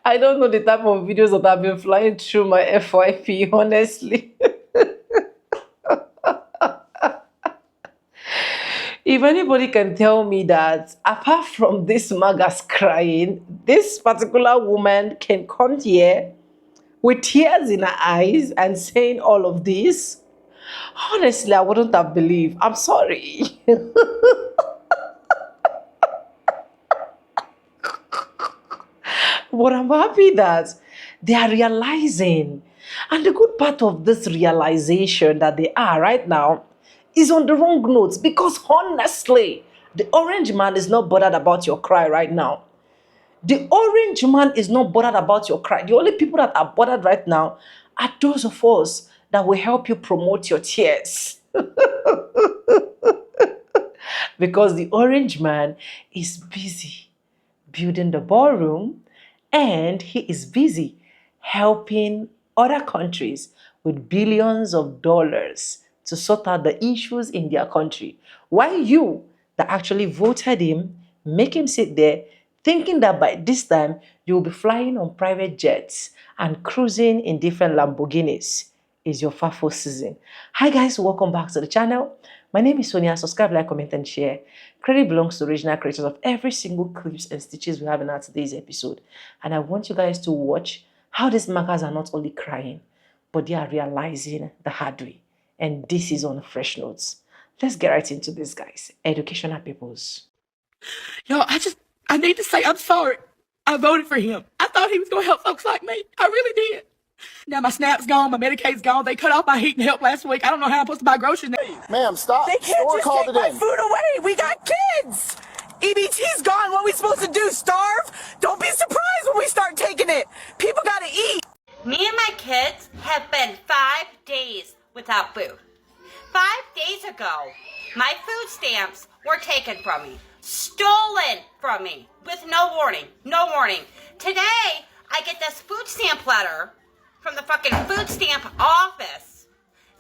I don't know the type of videos that have been flying through my FYP, honestly. If anybody can tell me that, apart from this Maga's crying, this particular woman can come here with tears in her eyes and saying all of this, honestly, I wouldn't have believed. I'm sorry. But I'm happy that they are realizing. And the good part of this realization that they are right now is on the wrong notes, because honestly, the orange man is not bothered about your cry right now. The orange man is not bothered about your cry. The only people that are bothered right now are those of us that will help you promote your tears. Because the orange man is busy building the ballroom, and he is busy helping other countries with billions of dollars to sort out the issues in their country. While you that actually voted him make him sit there thinking that by this time you'll be flying on private jets and cruising in different Lamborghinis. Is your FAFO season. Hi guys, welcome back to the channel. My name is Sonia. Subscribe, like, comment, and share. Credit belongs to original creators of every single clips and stitches we have in our today's episode. And I want you guys to watch how these Magas are not only crying, but they are realizing the hard way. And this is on Fresh Notes. Let's get right into this, guys. Educational peoples. Yo, I need to say I'm sorry. I voted for him. I thought he was going to help folks like me. I really did. Now my SNAP's gone, my Medicaid's gone. They cut off my heat and help last week. I don't know how I'm supposed to buy groceries now. Ma'am, stop. They can't Store just called take it my in. food away. We got kids. EBT's gone. What are we supposed to do? Starve? Don't be surprised when we start taking it. People got to eat. Me and my kids have been 5 days without food. 5 days ago, my food stamps were taken from me, stolen from me, with no warning, no warning. Today, I get this food stamp letter from the fucking food stamp office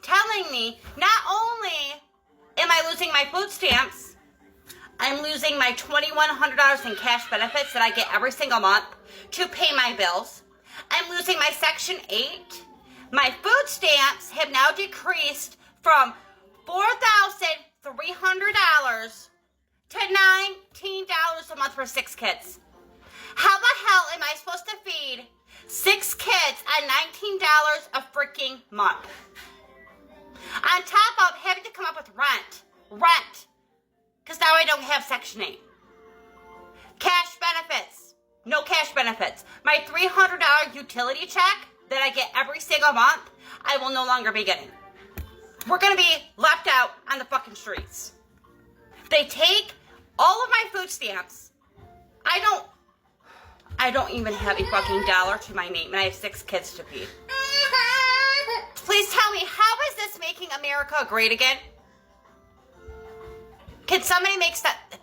telling me not only am I losing my food stamps, I'm losing my $2,100 in cash benefits that I get every single month to pay my bills. I'm losing my Section 8. My food stamps have now decreased from $4,300 to $19 a month for 6 kids. How the hell am I supposed to feed 6 kids at $19 a freaking month? On top of having to come up with rent, because now I don't have Section 8. Cash benefits, no cash benefits. My $300 utility check that I get every single month, I will no longer be getting. We're going to be left out on the fucking streets. They take all of my food stamps. I don't even have a fucking dollar to my name, and I have 6 kids to feed. Please tell me, how is this making America great again? Can somebody make that?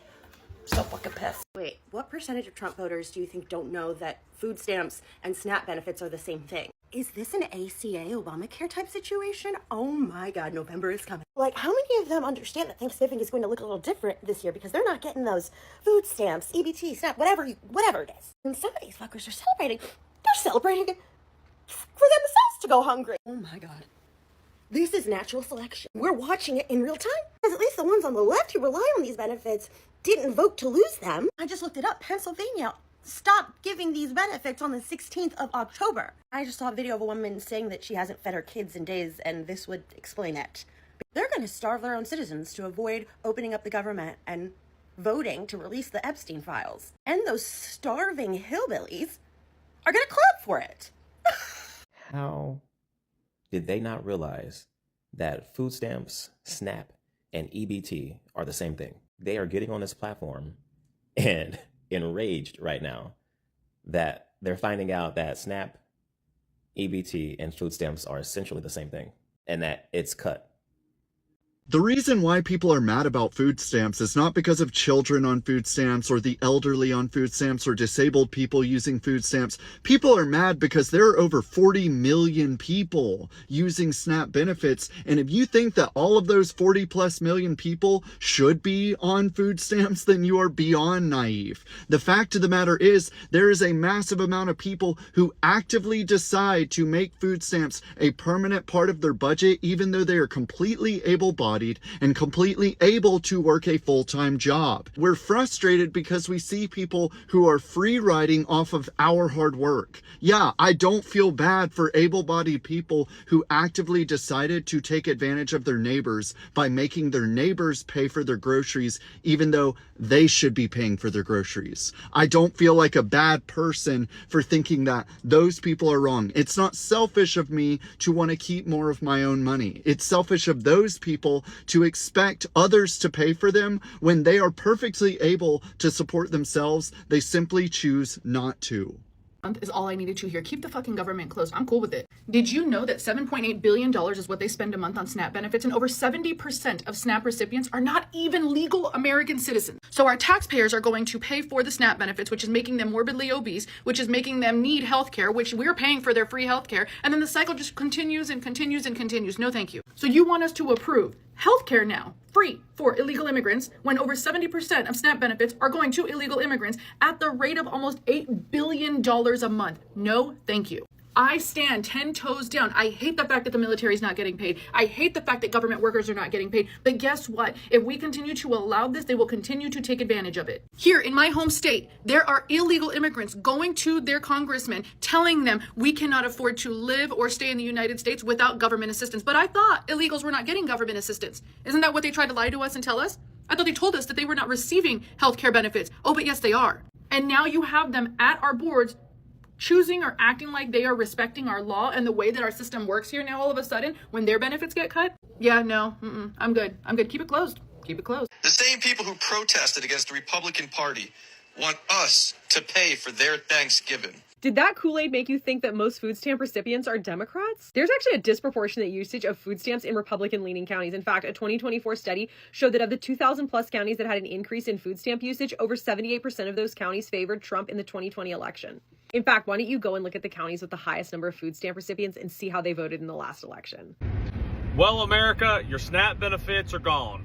So fucking pissed. Wait, what percentage of Trump voters do you think don't know that food stamps and SNAP benefits are the same thing? Is this an ACA Obamacare type situation? Oh my God, November is coming. Like, how many of them understand that Thanksgiving is going to look a little different this year because they're not getting those food stamps, EBT, SNAP, whatever it is. And some of these fuckers are celebrating. They're celebrating for themselves to go hungry. Oh my God. This is natural selection. We're watching it in real time. Because at least the ones on the left who rely on these benefits didn't vote to lose them. I just looked it up. Pennsylvania stopped giving these benefits on the 16th of October. I just saw a video of a woman saying that she hasn't fed her kids in days, and this would explain it. They're going to starve their own citizens to avoid opening up the government and voting to release the Epstein files. And those starving hillbillies are going to clap for it. How did they not realize that food stamps, SNAP, and EBT are the same thing? They are getting on this platform and enraged right now that they're finding out that SNAP, EBT, and food stamps are essentially the same thing, and that it's cut. The reason why people are mad about food stamps is not because of children on food stamps or the elderly on food stamps or disabled people using food stamps. People are mad because there are over 40 million people using SNAP benefits. And if you think that all of those 40 plus million people should be on food stamps, then you are beyond naive. The fact of the matter is there is a massive amount of people who actively decide to make food stamps a permanent part of their budget, even though they are completely able-bodied and completely able to work a full-time job. We're frustrated because we see people who are free riding off of our hard work. Yeah, I don't feel bad for able-bodied people who actively decided to take advantage of their neighbors by making their neighbors pay for their groceries, even though they should be paying for their groceries. I don't feel like a bad person for thinking that those people are wrong. It's not selfish of me to want to keep more of my own money. It's selfish of those people to expect others to pay for them when they are perfectly able to support themselves. They simply choose not to. Is all I needed to hear. Keep the fucking government closed. I'm cool with it. Did you know that $7.8 billion is what they spend a month on SNAP benefits, and over 70% of SNAP recipients are not even legal American citizens? So our taxpayers are going to pay for the SNAP benefits, which is making them morbidly obese, which is making them need health care, which we're paying for their free health care, and then the cycle just continues and continues and continues. No thank you. So you want us to approve healthcare now, free for illegal immigrants, when over 70% of SNAP benefits are going to illegal immigrants at the rate of almost $8 billion a month. No, thank you. I stand 10 toes down. I hate the fact that the military is not getting paid. I hate the fact that government workers are not getting paid. But guess what? If we continue to allow this, they will continue to take advantage of it. Here in my home state, there are illegal immigrants going to their congressmen telling them we cannot afford to live or stay in the United States without government assistance. But I thought illegals were not getting government assistance. Isn't that what they tried to lie to us and tell us? I thought they told us that they were not receiving health care benefits. Oh, but yes, they are. And now you have them at our boards choosing or acting like they are respecting our law and the way that our system works here now all of a sudden when their benefits get cut. Yeah, no, I'm good. Keep it closed. Keep it closed. The same people who protested against the Republican Party want us to pay for their Thanksgiving. Did that Kool-Aid make you think that most food stamp recipients are Democrats? There's actually a disproportionate usage of food stamps in Republican-leaning counties. In fact, a 2024 study showed that of the 2,000 plus counties that had an increase in food stamp usage, over 78% of those counties favored Trump in the 2020 election. In fact, why don't you go and look at the counties with the highest number of food stamp recipients and see how they voted in the last election? Well, America, your SNAP benefits are gone.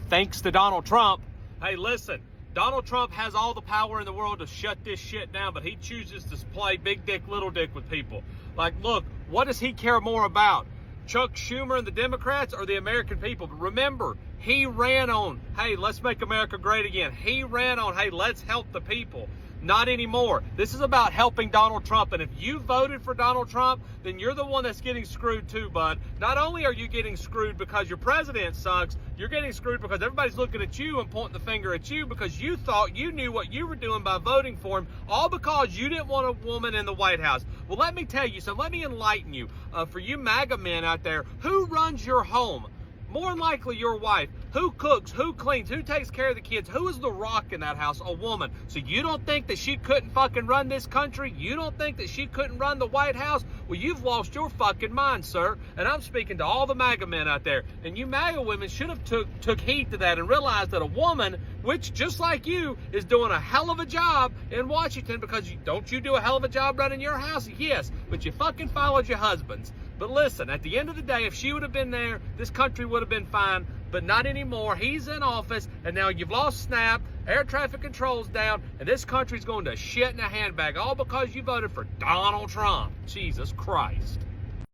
Thanks to Donald Trump. Hey, listen. Donald Trump has all the power in the world to shut this shit down, but he chooses to play big dick, little dick with people. Like, look, what does he care more about? Chuck Schumer and the Democrats or the American people? But remember, he ran on, hey, let's make America great again. He ran on, hey, let's help the people. Not anymore. This is about helping Donald Trump. And if you voted for Donald Trump, then you're the one that's getting screwed too, bud. Not only are you getting screwed because your president sucks, you're getting screwed because everybody's looking at you and pointing the finger at you because you thought you knew what you were doing by voting for him, all because you didn't want a woman in the White House. Well, let me tell you something. Let me enlighten you. For you MAGA men out there, who runs your home? More than likely your wife. Who cooks? Who cleans? Who takes care of the kids? Who is the rock in that house? A woman. So you don't think that she couldn't fucking run this country? You don't think that she couldn't run the White House? Well, you've lost your fucking mind, sir. And I'm speaking to all the MAGA men out there. And you MAGA women should have took heed to that and realized that a woman, which just like you, is doing a hell of a job in Washington because don't you do a hell of a job running your house? Yes, but you fucking followed your husband's. But listen, at the end of the day, if she would have been there, this country would have been fine, but not anymore. He's in office, and now you've lost SNAP, air traffic control's down, and this country's going to shit in a handbag, all because you voted for Donald Trump. Jesus Christ.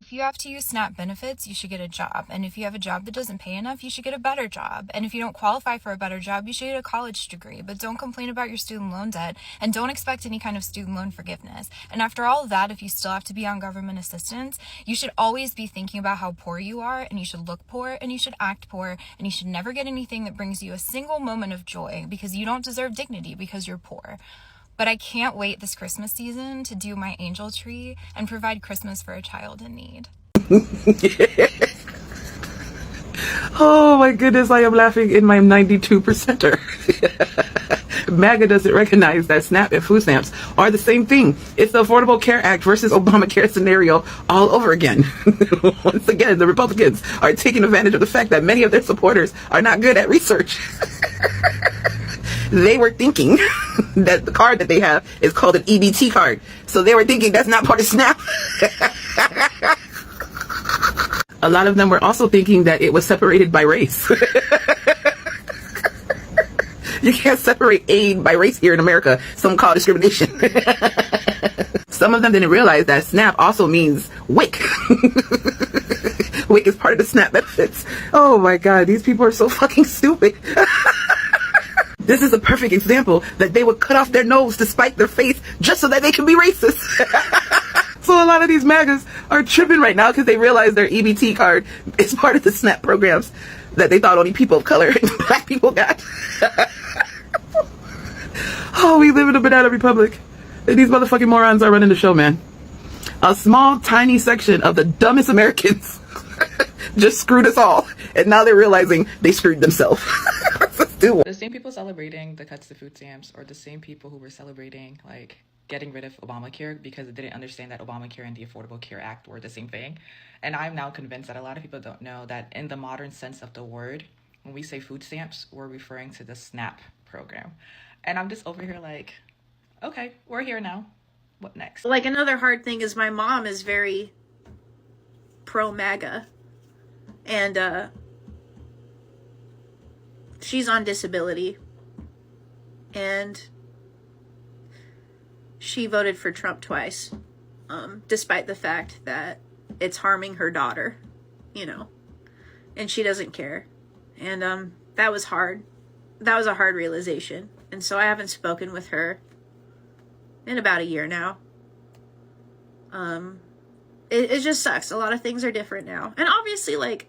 If you have to use SNAP benefits, you should get a job. And if you have a job that doesn't pay enough, you should get a better job. And if you don't qualify for a better job, you should get a college degree. But don't complain about your student loan debt and don't expect any kind of student loan forgiveness. And after all of that, if you still have to be on government assistance, you should always be thinking about how poor you are, and you should look poor, and you should act poor, and you should never get anything that brings you a single moment of joy because you don't deserve dignity because you're poor. But I can't wait this Christmas season to do my angel tree and provide Christmas for a child in need. Oh my goodness, I am laughing in my 92%er. MAGA doesn't recognize that SNAP and food stamps are the same thing. It's the Affordable Care Act versus Obamacare scenario all over again. Once again, the Republicans are taking advantage of the fact that many of their supporters are not good at research. They were thinking that the card that they have is called an EBT card. So they were thinking that's not part of SNAP. A lot of them were also thinking that it was separated by race. You can't separate aid by race here in America. Some call discrimination. Some of them didn't realize that SNAP also means WIC. WIC is part of the SNAP benefits. Oh my God, these people are so fucking stupid. This is a perfect example that they would cut off their nose to spite their face just so that they can be racist. So a lot of these MAGAs are tripping right now because they realize their EBT card is part of the SNAP programs that they thought only people of color and black people got. Oh, we live in a banana republic. And these motherfucking morons are running the show, man. A small, tiny section of the dumbest Americans just screwed us all. And now they're realizing they screwed themselves. The same people celebrating the cuts to food stamps are the same people who were celebrating like getting rid of Obamacare because they didn't understand that Obamacare and the Affordable Care Act were the same thing. And I'm now convinced that a lot of people don't know that in the modern sense of the word, when we say food stamps, we're referring to the SNAP program. And I'm just over here like, okay, we're here now. What next? Like, another hard thing is my mom is very pro-MAGA. And, she's on disability. And she voted for Trump twice. Despite the fact that it's harming her daughter, you know. And she doesn't care. And, that was hard. That was a hard realization. And so I haven't spoken with her in about a year now. It just sucks. A lot of things are different now. And obviously, like,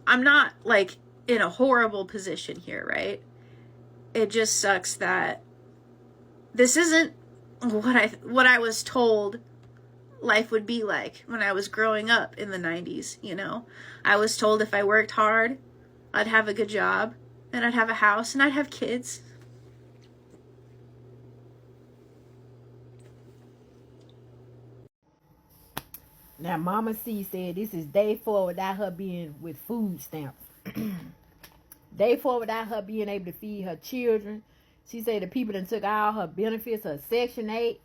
I'm not, like, in a horrible position here, right? It just sucks that this isn't what I was told life would be like when I was growing up in the 90s, you know? I was told if I worked hard, I'd have a good job, and I'd have a house, and I'd have kids. Now, Mama C said this is day 4 without her being with food stamps. Day 4 without her being able to feed her children. She said the people that took all her benefits, her Section 8,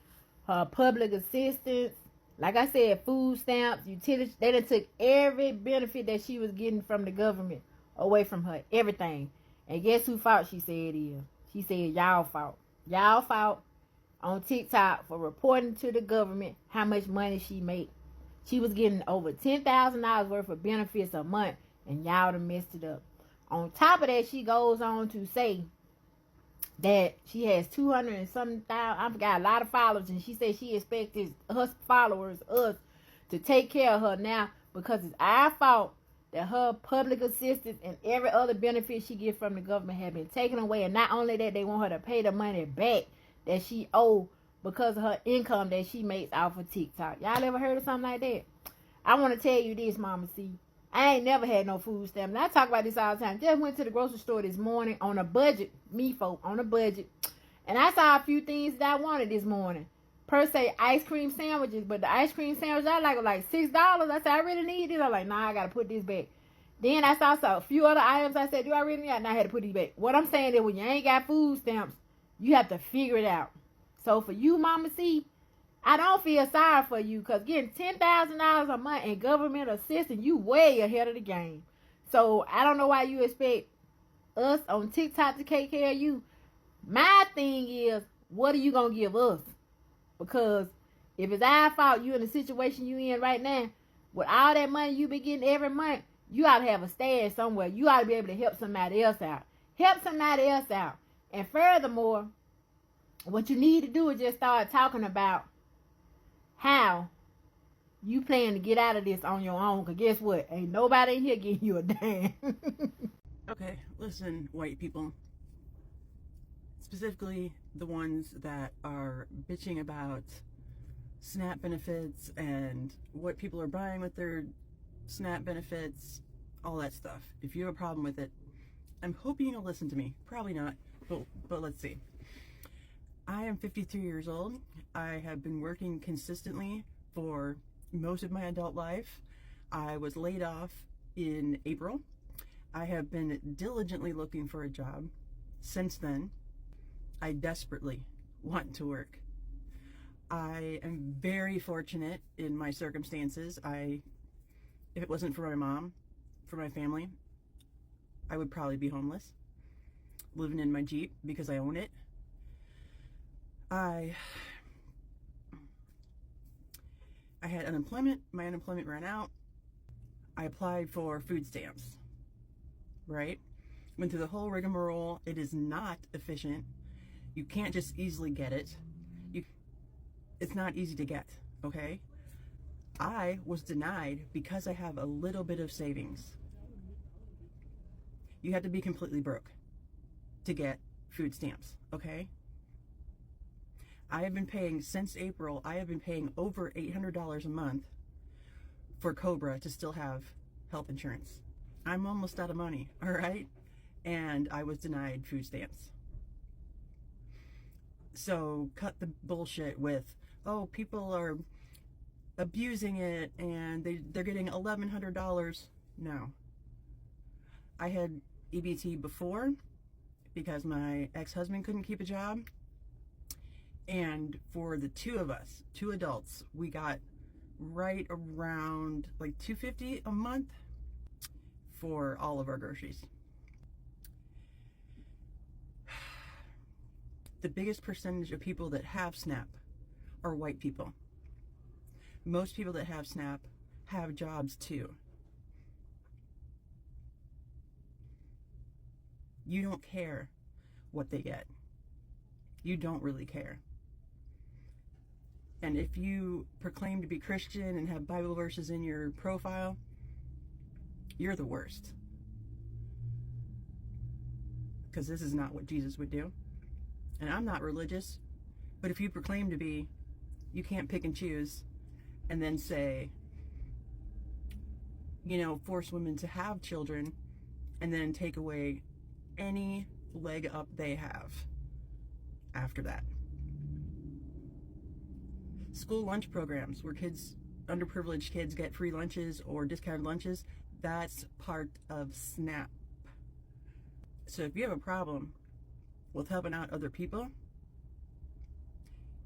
her public assistance. Like I said, food stamps, utilities. They done took every benefit that she was getting from the government away from her. Everything. And guess who fault she said it is? She said y'all fault. Y'all fault on TikTok for reporting to the government how much money she made. She was getting over $10,000 worth of benefits a month, and y'all done messed it up. On top of that, she goes on to say that she has 200 and something thousand, I forgot, a lot of followers, and she said she expected her followers, us, to take care of her now because it's our fault that her public assistance and every other benefit she gets from the government have been taken away. And not only that, they want her to pay the money back that she owed because of her income that she makes off of TikTok. Y'all ever heard of something like that? I want to tell you this, Mama C. I ain't never had no food stamp. And I talk about this all the time. Just went to the grocery store this morning on a budget. Me folk, on a budget. And I saw a few things that I wanted this morning. Per se, ice cream sandwiches. But the ice cream sandwiches I like are like $6. I said, I really need this. I'm like, nah, I got to put this back. Then I saw a few other items. I said, do I really need it? And I had to put these back. What I'm saying is when you ain't got food stamps, you have to figure it out. So for you, Mama C, I don't feel sorry for you because getting $10,000 a month in government assistance, you way ahead of the game. So I don't know why you expect us on TikTok to take care of you. My thing is, what are you going to give us? Because if it's our fault you in the situation you in right now, with all that money you be getting every month, you ought to have a stash somewhere. You ought to be able to help somebody else out. Help somebody else out. And furthermore, what you need to do is just start talking about how you plan to get out of this on your own. Because guess what? Ain't nobody in here giving you a damn. Okay, listen, white people. Specifically the ones that are bitching about SNAP benefits and what people are buying with their SNAP benefits, all that stuff. If you have a problem with it, I'm hoping you'll listen to me. Probably not, but let's see. I am 53 years old. I have been working consistently for most of my adult life. I was laid off in April. I have been diligently looking for a job since then. I desperately want to work. I am very fortunate in my circumstances. If it wasn't for my mom, for my family, I would probably be homeless, living in my Jeep because I own it. I had unemployment. My unemployment ran out. I applied for food stamps, right? Went through the whole rigmarole. It is not efficient. You can't just easily get it. It's not easy to get, okay? I was denied because I have a little bit of savings. You have to be completely broke to get food stamps, okay? I have been paying, since April, I have been paying over $800 a month for Cobra to still have health insurance. I'm almost out of money, all right? And I was denied food stamps. So cut the bullshit with, oh, people are abusing it and they're getting $1,100. No. I had EBT before because my ex-husband couldn't keep a job. And for the two of us, two adults, we got right around like $250 a month for all of our groceries. The biggest percentage of people that have SNAP are white people. Most people that have SNAP have jobs too. You don't care what they get. You don't really care. And if you proclaim to be Christian and have Bible verses in your profile, you're the worst. Because this is not what Jesus would do. And I'm not religious, but if you proclaim to be, you can't pick and choose and then say, force women to have children and then take away any leg up they have after that. School lunch programs where underprivileged kids get free lunches or discounted lunches, that's part of SNAP. So if you have a problem with helping out other people,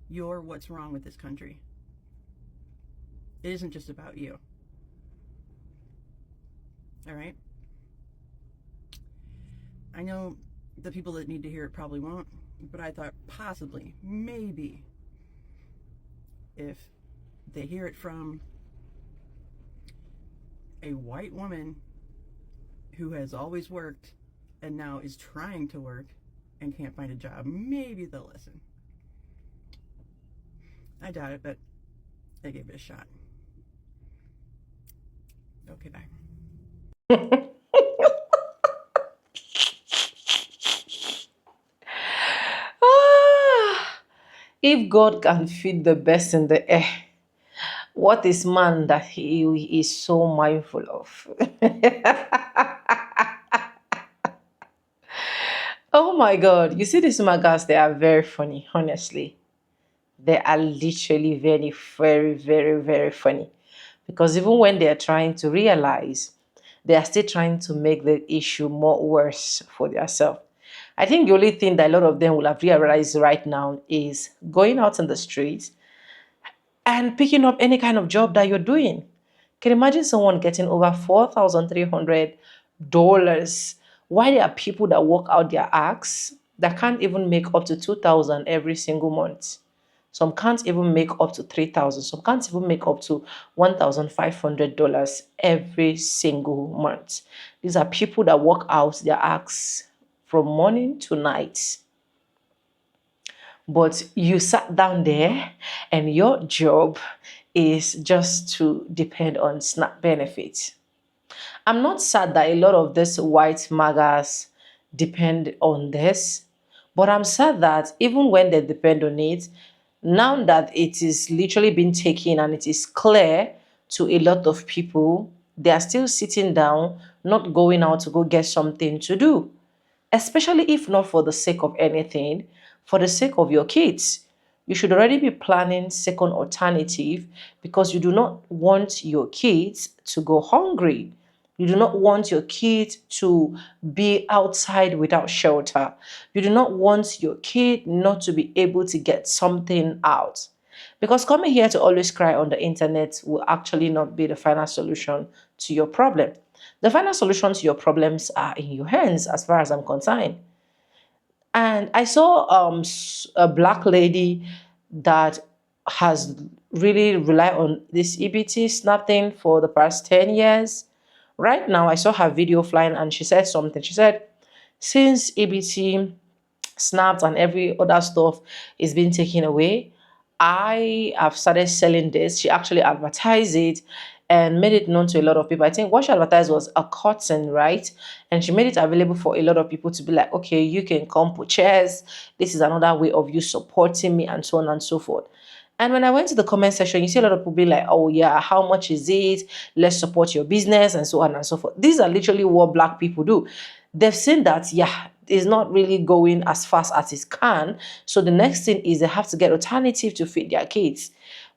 you're what's wrong with this country. It isn't just about you. All right? I know the people that need to hear it probably won't, but I thought possibly, maybe, if they hear it from a white woman who has always worked and now is trying to work and can't find a job, maybe they'll listen. I doubt it, but I gave it a shot. Okay, bye. If God can feed the birds in the air, what is man that he is so mindful of? Oh my God. You see these Magas, they are very funny, honestly. They are literally very, very, very, very funny. Because even when they are trying to realize, they are still trying to make the issue more worse for themselves. I think the only thing that a lot of them will have realized right now is going out in the streets and picking up any kind of job that you're doing. Can you imagine someone getting over $4,300? Why there are people that work out their acts that can't even make up to 2,000 every single month? Some can't even make up to 3,000. Some can't even make up to $1,500 every single month. These are people that work out their acts from morning to night. But you sat down there and your job is just to depend on SNAP benefits. I'm not sad that a lot of these white Magas depend on this, but I'm sad that even when they depend on it, now that it is literally been taken and it is clear to a lot of people, they are still sitting down, not going out to go get something to do. especially if not for the sake of anything, for the sake of your kids. You should already be planning second alternative because you do not want your kids to go hungry. You do not want your kids to be outside without shelter. You do not want your kid not to be able to get something out. Because coming here to always cry on the internet will actually not be the final solution to your problem. The final solution to your problems are in your hands, as far as I'm concerned. And I saw a black lady that has really relied on this EBT SNAP thing for the past 10 years. Right now, I saw her video flying and she said something. She said, since EBT snapped and every other stuff is being taken away, I have started selling this. She actually advertised it and made it known to a lot of people. I think what she advertised was a cotton, right? And she made it available for a lot of people to be like, okay, you can come put chairs. This is another way of you supporting me and so on and so forth. And when I went to the comment section, you see a lot of people be like, oh yeah, how much is it? Let's support your business and so on and so forth. These are literally what black people do. They've seen that, yeah, it's not really going as fast as it can. So the next thing is they have to get alternative to feed their kids.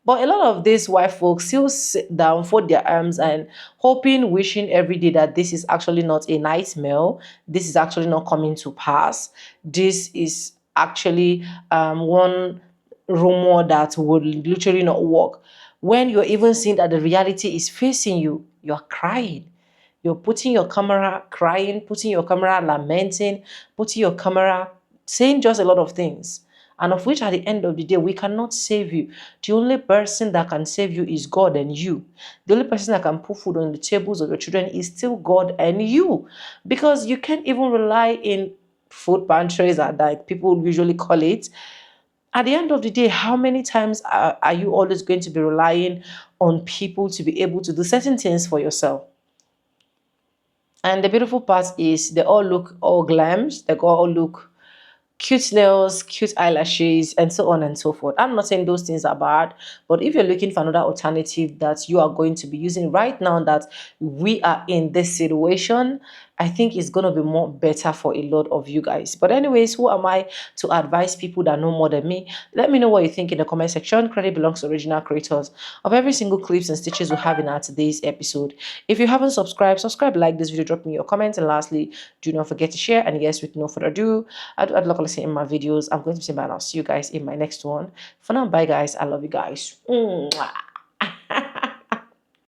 But a lot of these white folks still sit down, fold their arms and hoping, wishing every day that this is actually not a nightmare. This is actually not coming to pass. This is actually one rumor that would literally not work. When you're even seeing that the reality is facing you, you're crying. You're putting your camera crying, putting your camera lamenting, putting your camera saying just a lot of things. And of which at the end of the day, we cannot save you. The only person that can save you is God and you. The only person that can put food on the tables of your children is still God and you. Because you can't even rely in food pantries, as like people usually call it. At the end of the day, how many times are you always going to be relying on people to be able to do certain things for yourself? And the beautiful part is they all look all glams, they all look cute nails, cute eyelashes, and so on and so forth. I'm not saying those things are bad, but if you're looking for another alternative that you are going to be using right now that we are in this situation, I think it's going to be more better for a lot of you guys. But anyways, who am I to advise people that know more than me? Let me know what you think in the comment section. Credit belongs to original creators of every single clips and stitches we have in our today's episode. If you haven't subscribed, subscribe, like this video, drop me your comments, and lastly, do not forget to share. And yes, with no further ado, I'd like to say in my videos, I'm going to say bye and I'll see you guys in my next one. For now, bye guys. I love you guys. Mwah.